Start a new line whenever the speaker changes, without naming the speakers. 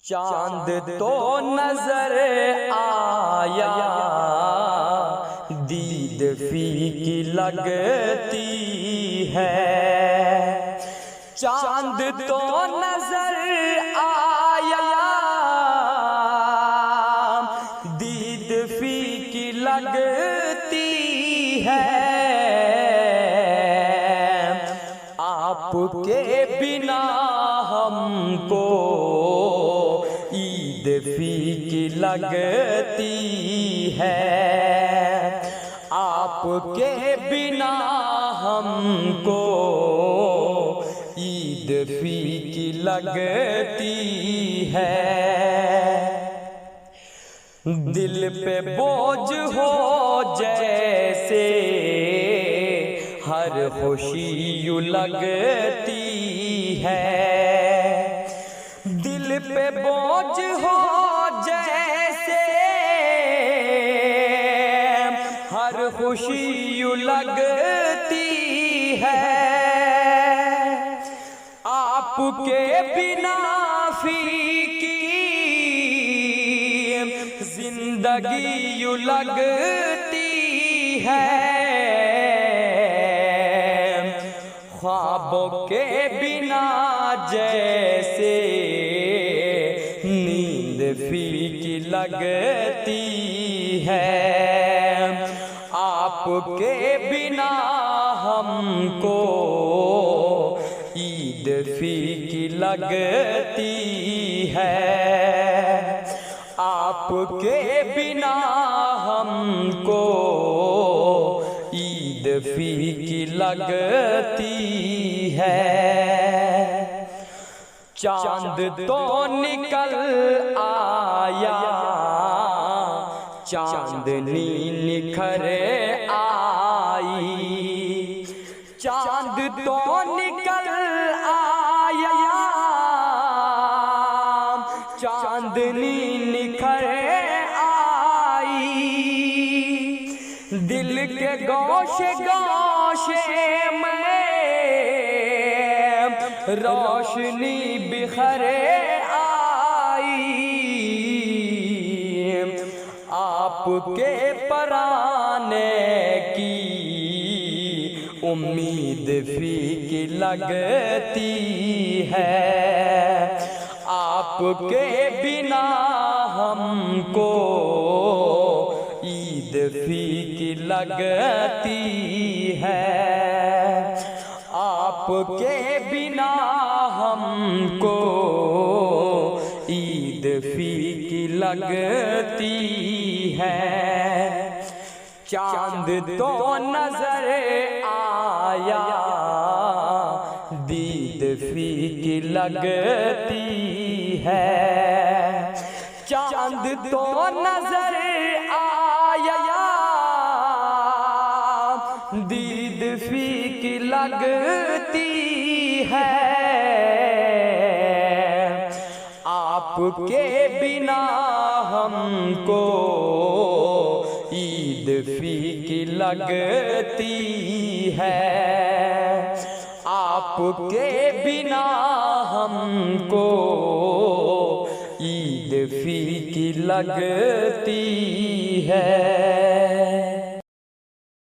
चांद तो नजर आया, दीद फीकी लगती है। चांद तो नजर आया, दीद फीकी लगती है। आपके बिना हमको ईद फीकी लगती है। आपके बिना हमको ईद फीकी लगती है। दिल पे बोझ हो जैसे हर खुशी यूं लगती है। दिल पे बोझ हो जैसे हर खुशी यूं लगती है। आपके बिना फीकी जिंदगी यूं लगती है। ख्वाबों के बिना जैसे नींद फीकी लगती है। आपके बिना हमको ईद फीकी लगती है। आपके बिना हमको ईद फीकी लगती है। चांद तो निकल आया, चांदनी निखर आई। चांद तो निकल आया, चांदनी निखर आई। दिल के गोशे गोशे में रोशनी बिखर आई। आपके पराने की उम्मीद फीकी लगती है। आपके बिना हमको ईद फीकी लगती है। आपके बिना हमको ईद फीकी लगती है। चांद तो नजर आया, दीद फीकी लगती है। चांद तो नजर आया, दीद फीकी लगती है। आपके बिना हमको ईद फीकी लगती है। आपके बिना हमको ईद फीकी लगती है।